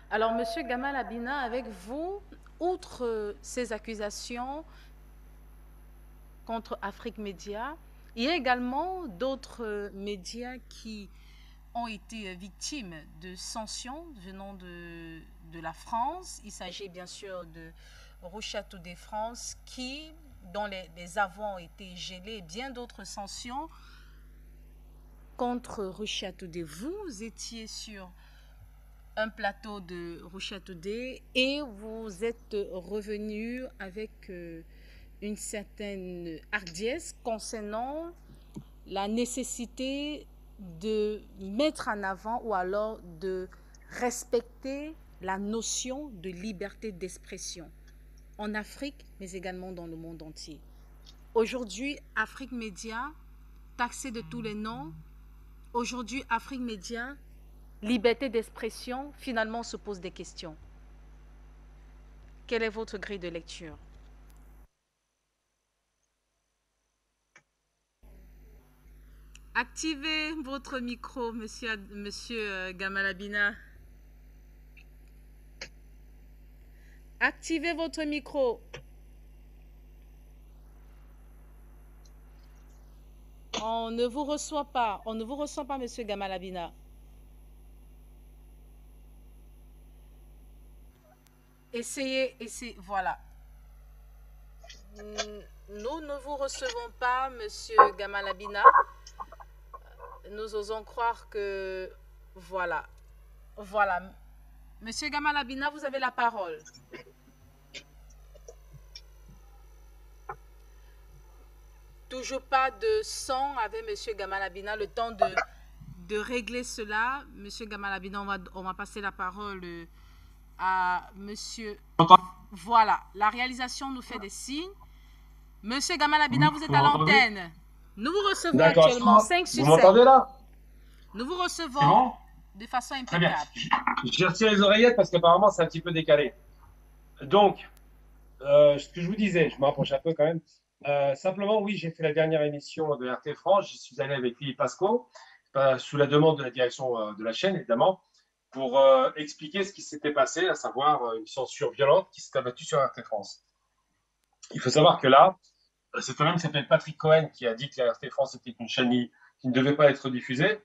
Alors, Monsieur Gamal Abina, avec vous, outre ces accusations contre Afrique Média, il y a également d'autres médias qui ont été victimes de sanctions venant de la France. Il s'agit bien sûr de Rocha Today France dont les avants ont été gelés, et bien d'autres sanctions contre Rocha Today. Vous étiez sur un plateau de Rocha Today et vous êtes revenu avec une certaine hardiesse concernant la nécessité de mettre en avant ou alors de respecter la notion de liberté d'expression en Afrique, mais également dans le monde entier. Aujourd'hui, Afrique Média, taxé de tous les noms, aujourd'hui, Afrique Média, liberté d'expression, finalement se pose des questions. Quelle est votre grille de lecture? Activez votre micro, monsieur Gamalabina. Activez votre micro. On ne vous reçoit pas. On ne vous reçoit pas, monsieur Gamalabina. Essayez, voilà. Nous ne vous recevons pas, monsieur Gamalabina. Nous osons croire que... Voilà. Voilà. Monsieur Gamalabina, vous avez la parole. Toujours pas de son avec monsieur Gamalabina. Le temps de régler cela. Monsieur Gamalabina, on va passer la parole à monsieur... Voilà. La réalisation nous fait des signes. Monsieur Gamalabina, vous êtes à l'antenne. Nous vous recevons actuellement 5 sur 7. Vous m'entendez là? Nous vous recevons de façon impeccable. Très bien. Je retire les oreillettes parce qu'apparemment c'est un petit peu décalé. Donc, ce que je vous disais, je me rapproche un peu quand même. Simplement, oui, j'ai fait la dernière émission de RT France. J'y suis allé avec Philippe Pasco, sous la demande de la direction de la chaîne, évidemment, pour expliquer ce qui s'était passé, à savoir une censure violente qui s'est abattue sur RT France. Il faut savoir que là, c'est un homme qui s'appelle Patrick Cohen qui a dit que la RT France était une chaîne qui ne devait pas être diffusée,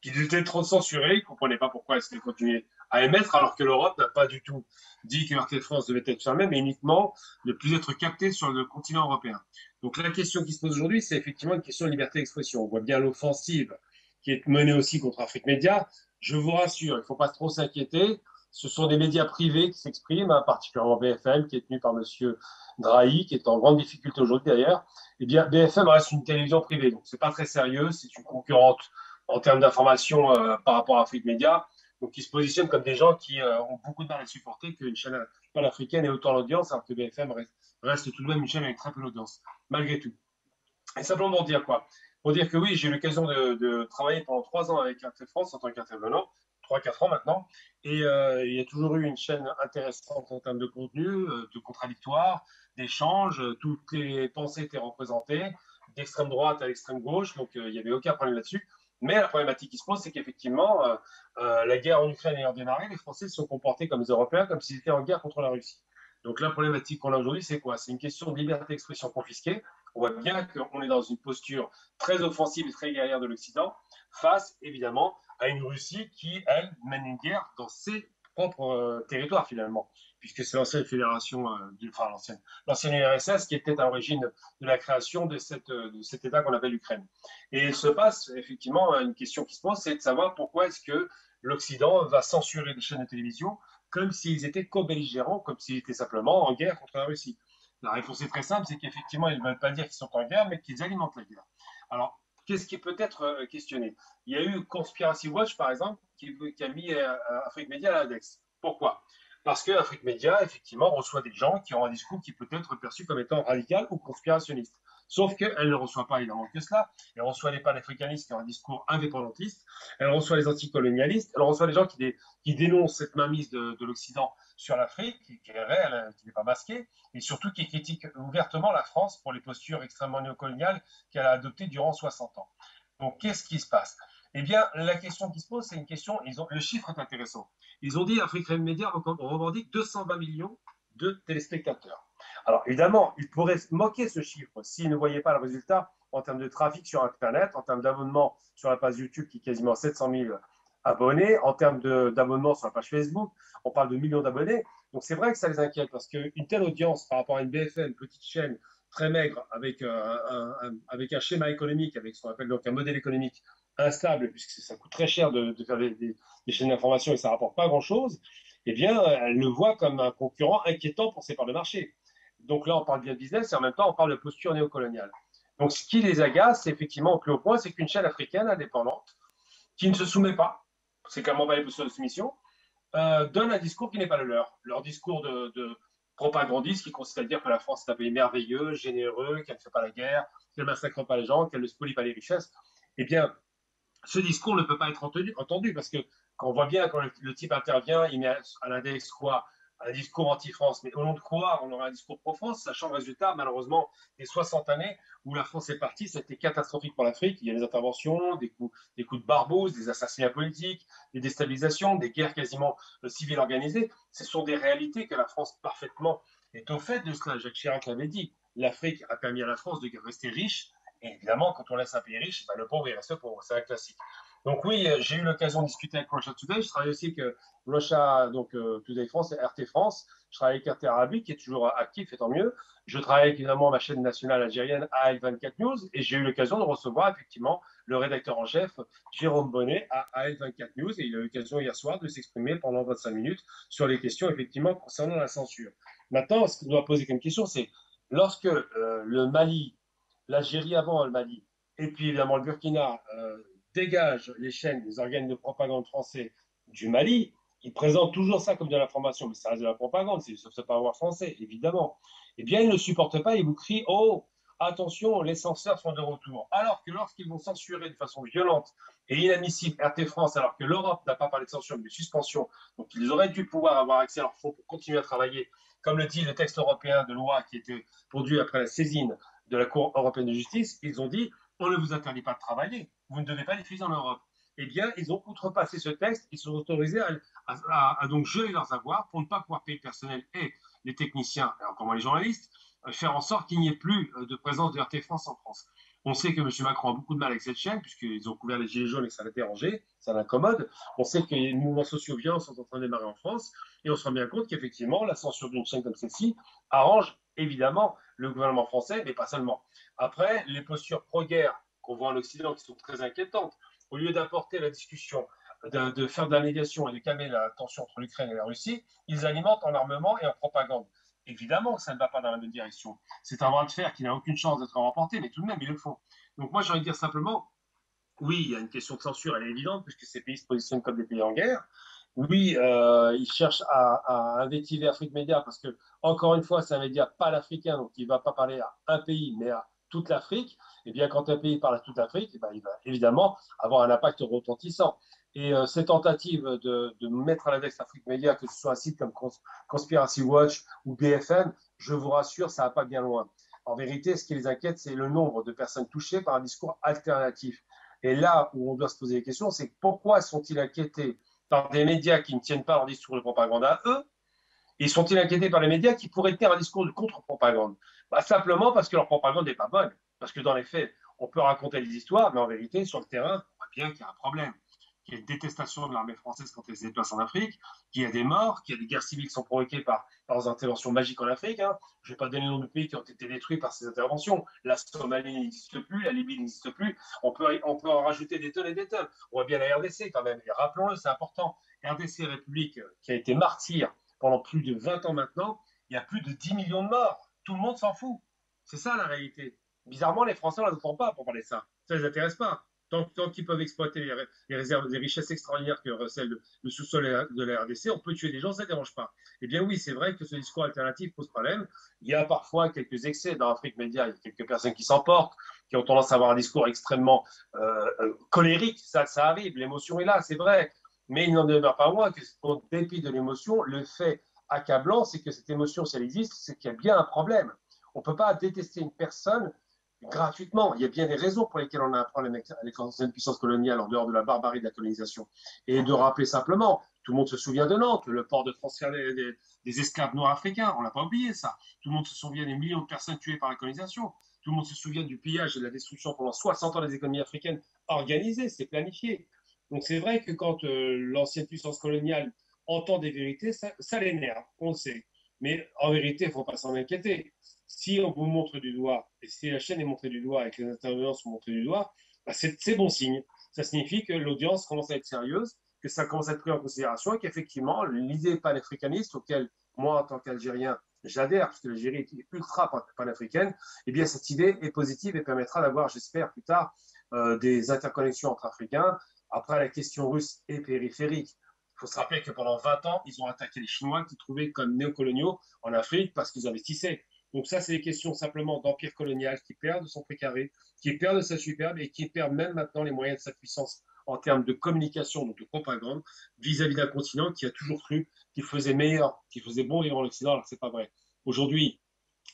qui était trop censurée, il ne comprenait pas pourquoi elle s'était continuée à émettre, alors que l'Europe n'a pas du tout dit que RT France devait être fermée, mais uniquement ne plus être captée sur le continent européen. Donc la question qui se pose aujourd'hui, c'est effectivement une question de liberté d'expression. On voit bien l'offensive qui est menée aussi contre Afrique Média. Je vous rassure, il ne faut pas trop s'inquiéter. Ce sont des médias privés qui s'expriment, hein, particulièrement BFM, qui est tenu par M. Drahi, qui est en grande difficulté aujourd'hui d'ailleurs. Eh bien, BFM reste une télévision privée, donc c'est pas très sérieux, c'est une concurrente en termes d'information par rapport à Afrique Média. Donc, ils se positionnent comme des gens qui ont beaucoup de mal à supporter qu'une chaîne panafricaine ait autant d'audience, alors que BFM reste tout de même une chaîne avec très peu d'audience, malgré tout. Et simplement pour dire quoi? Pour dire que oui, j'ai eu l'occasion de travailler pendant 3 ans avec RT France en tant qu'intervenant, 3-4 ans maintenant, et il y a toujours eu une chaîne intéressante en termes de contenu, de contradictoire, d'échanges, toutes les pensées étaient représentées, d'extrême droite à l'extrême gauche, donc il n'y avait aucun problème là-dessus. Mais la problématique qui se pose, c'est qu'effectivement, la guerre en Ukraine ayant démarré, les Français se sont comportés comme les Européens, comme s'ils étaient en guerre contre la Russie. Donc la problématique qu'on a aujourd'hui, c'est quoi? C'est une question de liberté d'expression confisquée. On voit bien qu'on est dans une posture très offensive et très guerrière de l'Occident, face évidemment à une Russie qui, elle, mène une guerre dans ses propres territoires finalement, puisque c'est l'ancienne fédération, enfin l'ancienne URSS qui était à l'origine de la création de cet État qu'on appelle l'Ukraine. Et il se passe effectivement une question qui se pose, c'est de savoir pourquoi est-ce que l'Occident va censurer des chaînes de télévision comme s'ils étaient co-belligérants, comme s'ils étaient simplement en guerre contre la Russie. La réponse est très simple, c'est qu'effectivement, ils ne veulent pas dire qu'ils sont en guerre, mais qu'ils alimentent la guerre. Alors, qu'est-ce qui peut être questionné? Il y a eu Conspiracy Watch, par exemple, qui a mis Afrique Média à l'index. Pourquoi? Parce que Afrique Média, effectivement, reçoit des gens qui ont un discours qui peut être perçu comme étant radical ou conspirationniste. Sauf qu'elle ne reçoit pas évidemment que cela. Elle reçoit les panafricanistes qui ont un discours indépendantiste. Elle reçoit les anticolonialistes. Elle reçoit les gens qui dénoncent cette mainmise de l'Occident sur l'Afrique, qui est réelle, qui n'est pas masquée, et surtout qui critique ouvertement la France pour les postures extrêmement néocoloniales qu'elle a adoptées durant 60 ans. Donc, qu'est-ce qui se passe? Eh bien, la question qui se pose, c'est une question, le chiffre est intéressant. Ils ont dit, Afrique Média revendique 220 millions de téléspectateurs. Alors, évidemment, ils pourraient moquer ce chiffre s'ils ne voyaient pas le résultat en termes de trafic sur Internet, en termes d'abonnement sur la page YouTube qui est quasiment 700 000 abonnés, en termes d'abonnement sur la page Facebook, on parle de millions d'abonnés. Donc, c'est vrai que ça les inquiète parce qu'une telle audience par rapport à une BFM, une petite chaîne très maigre, avec un schéma économique, avec ce qu'on appelle donc un modèle économique instable, puisque ça coûte très cher de faire des chaînes d'information et ça ne rapporte pas grand-chose, eh bien, elle le voit comme un concurrent inquiétant pour ses parts de marché. Donc là, on parle bien de business et en même temps, on parle de posture néocoloniale. Donc, ce qui les agace, c'est effectivement au plus haut point, c'est qu'une chaîne africaine indépendante, qui ne se soumet pas, c'est clairement pas les postures de soumission, donne un discours qui n'est pas le leur. Leur discours de propagandiste qui consiste à dire que la France est un pays merveilleux, généreux, qu'elle ne fait pas la guerre, qu'elle ne massacre pas les gens, qu'elle ne spolie pas les richesses. Eh bien, ce discours ne peut pas être entendu parce que quand on voit bien quand le type intervient, il met à l'index quoi? Un discours anti-France. Mais au nom de quoi on aura un discours pro-France, sachant le résultat, malheureusement, des 60 années où la France est partie, c'était catastrophique pour l'Afrique. Il y a des interventions, des coups de barbouze, des assassinats politiques, des déstabilisations, des guerres quasiment civiles organisées. Ce sont des réalités que la France parfaitement est au fait de cela. Jacques Chirac l'avait dit. L'Afrique a permis à la France de rester riche et évidemment, quand on laisse un pays riche, ben, le pauvre, il reste pauvre. C'est un classique. Donc oui, j'ai eu l'occasion de discuter avec Russia Today. Je travaille aussi avec Russia, donc Today France et RT France. Je travaille avec RT Arabique, qui est toujours actif, et tant mieux. Je travaille évidemment ma chaîne nationale algérienne AL24 News. Et j'ai eu l'occasion de recevoir effectivement le rédacteur en chef, Jérôme Bonnet, à AL24 News. Et il a eu l'occasion hier soir de s'exprimer pendant 25 minutes sur les questions effectivement concernant la censure. Maintenant, ce qu'on doit poser comme question, c'est lorsque le Mali, l'Algérie avant le Mali, et puis évidemment le Burkina dégage les chaînes, les organes de propagande français du Mali, ils présentent toujours ça comme de l'information, mais ça reste de la propagande, c'est sauf pas avoir français, évidemment. Eh bien, ils ne supportent pas, ils vous crient oh, attention, les censeurs sont de retour. Alors que lorsqu'ils vont censurer de façon violente et inadmissible RT France, alors que l'Europe n'a pas parlé de censure, mais de suspension, donc ils auraient dû pouvoir avoir accès à leurs fonds pour continuer à travailler, comme le dit le texte européen de loi qui était produit après la saisine de la Cour européenne de justice, ils ont dit on ne vous interdit pas de travailler, vous ne devez pas diffuser en Europe. Eh bien, ils ont outrepassé ce texte, ils sont autorisés à donc geler leurs avoirs pour ne pas pouvoir payer le personnel et les techniciens, et encore moins les journalistes, faire en sorte qu'il n'y ait plus de présence de RT France en France. On sait que M. Macron a beaucoup de mal avec cette chaîne, puisqu'ils ont couvert les Gilets jaunes et que ça l'a dérangé, ça l'incommode. On sait que les mouvements sociaux violents sont en train de démarrer en France, et on se rend bien compte qu'effectivement, la censure d'une chaîne comme celle-ci arrange évidemment le gouvernement français, mais pas seulement. Après, les postures pro-guerre qu'on voit en Occident qui sont très inquiétantes, au lieu d'apporter la discussion, de faire de la médiation et de calmer la tension entre l'Ukraine et la Russie, ils alimentent en armement et en propagande. Évidemment que ça ne va pas dans la même direction. C'est un bras de fer qui n'a aucune chance d'être remporté, mais tout de même, ils le font. Donc moi, j'ai envie de dire simplement, oui, il y a une question de censure, elle est évidente, puisque ces pays se positionnent comme des pays en guerre. Oui, ils cherchent à invectiver Afrique Média parce que, encore une fois, c'est un média pas l'africain, donc il ne va pas parler à un pays, mais à toute l'Afrique. Et bien, quand un pays parle à toute l'Afrique, eh ben, il va évidemment avoir un impact retentissant. Et ces tentatives de mettre à l'index Afrique Média, que ce soit un site comme Conspiracy Watch ou BFM, je vous rassure, ça va pas bien loin. En vérité, ce qui les inquiète, c'est le nombre de personnes touchées par un discours alternatif. Et là où on doit se poser les questions, c'est pourquoi sont-ils inquiétés par des médias qui ne tiennent pas leur discours de propagande à eux, et sont-ils inquiétés par les médias qui pourraient tenir un discours de contre-propagande? Bah, simplement parce que leur propagande n'est pas bonne. Parce que dans les faits, on peut raconter des histoires, mais en vérité, sur le terrain, on voit bien qu'il y a un problème. Qu'il y a une détestation de l'armée française quand elle se déplace en Afrique, qu'il y a des morts, qu'il y a des guerres civiles qui sont provoquées par des interventions magiques en Afrique. Hein. Je ne vais pas donner le nom de pays qui ont été détruits par ces interventions. La Somalie n'existe plus, la Libye n'existe plus. On peut en rajouter des tonnes et des tonnes. On voit bien la RDC quand même. Et rappelons-le, c'est important. RDC République qui a été martyr pendant plus de 20 ans maintenant, il y a plus de 10 millions de morts. Tout le monde s'en fout. C'est ça la réalité. Bizarrement, les Français ne l'entendent pas pour parler de ça. Ça ne les intéresse pas. Tant qu'ils peuvent exploiter les réserves, les richesses extraordinaires que recèle le sous-sol de la RDC, on peut tuer des gens, ça ne dérange pas. Eh bien oui, c'est vrai que ce discours alternatif pose problème. Il y a parfois quelques excès dans Afrique Média, il y a quelques personnes qui s'emportent, qui ont tendance à avoir un discours extrêmement colérique, ça arrive, l'émotion est là, c'est vrai. Mais il n'en demeure pas moins qu'au dépit de l'émotion, le fait accablant, c'est que cette émotion, si elle existe, c'est qu'il y a bien un problème. On ne peut pas détester une personne gratuitement. Il y a bien des raisons pour lesquelles on apprend les anciennes puissances coloniales en dehors de la barbarie de la colonisation. Et de rappeler simplement, tout le monde se souvient de Nantes, le port de transfert des esclaves nord-africains, on l'a pas oublié ça. Tout le monde se souvient des millions de personnes tuées par la colonisation. Tout le monde se souvient du pillage et de la destruction pendant 60 ans des économies africaines organisées, c'est planifié. Donc c'est vrai que quand l'ancienne puissance coloniale entend des vérités, ça l'énerve, on le sait. Mais en vérité, il ne faut pas s'en inquiéter. Si on vous montre du doigt, et si la chaîne est montrée du doigt et que les intervenants sont montrés du doigt, bah c'est bon signe. Ça signifie que l'audience commence à être sérieuse, que ça commence à être pris en considération et qu'effectivement, l'idée panafricaniste, auquel moi, en tant qu'Algérien, j'adhère, parce que l'Algérie est ultra panafricaine, eh bien, cette idée est positive et permettra d'avoir, j'espère, plus tard, des interconnexions entre Africains. Après, la question russe est périphérique. Il faut se rappeler que pendant 20 ans, ils ont attaqué les Chinois qui trouvaient comme néocoloniaux en Afrique parce qu'ils investissaient. Donc ça, c'est des questions simplement d'empire colonial qui perd de son précaré, qui perd de sa superbe et qui perd même maintenant les moyens de sa puissance en termes de communication, donc de propagande, vis-à-vis d'un continent qui a toujours cru qu'il faisait meilleur, qu'il faisait bon vivre en Occident, alors que ce n'est pas vrai. Aujourd'hui,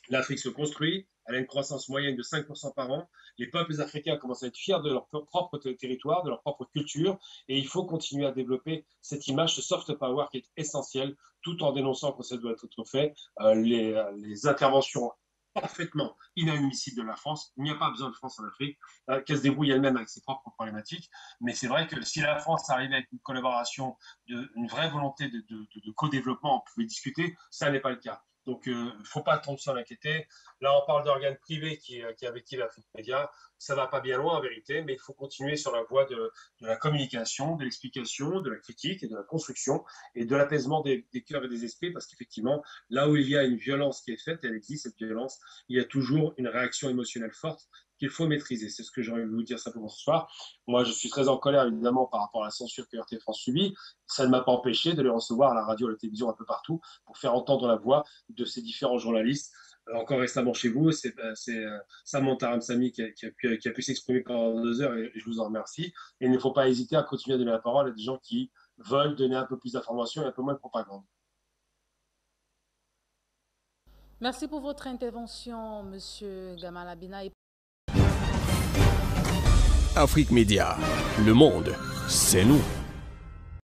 l'Afrique se construit, elle a une croissance moyenne de 5% par an. Les peuples africains commencent à être fiers de leur propre territoire, de leur propre culture, et il faut continuer à développer cette image, ce soft power qui est essentiel, tout en dénonçant que ça doit être fait, les interventions parfaitement inadmissibles de la France. Il n'y a pas besoin de France en Afrique, qu'elle se débrouille elle-même avec ses propres problématiques. Mais c'est vrai que si la France arrivait avec une collaboration, une vraie volonté de co-développement, on pouvait discuter, ça n'est pas le cas. Donc, il ne faut pas trop s'en inquiéter. Là, on parle d'organes privés qui activent l'Afrique Média. Ça ne va pas bien loin, en vérité, mais il faut continuer sur la voie de la communication, de l'explication, de la critique et de la construction et de l'apaisement des cœurs et des esprits, parce qu'effectivement, là où il y a une violence qui est faite, elle existe, cette violence, il y a toujours une réaction émotionnelle forte qu'il faut maîtriser. C'est ce que j'ai envie de vous dire simplement ce soir. Moi, je suis très en colère, évidemment, par rapport à la censure que RT France subit. Ça ne m'a pas empêché de les recevoir à la radio, à la télévision, un peu partout, pour faire entendre la voix de ces différents journalistes. Encore récemment chez vous, c'est Samantha Ramsamy qui a pu s'exprimer pendant 2 heures et je vous en remercie. Et il ne faut pas hésiter à continuer à donner la parole à des gens qui veulent donner un peu plus d'informations et un peu moins de propagande. Merci pour votre intervention, Monsieur Gamal Abina. Afrique Média, le monde, c'est nous.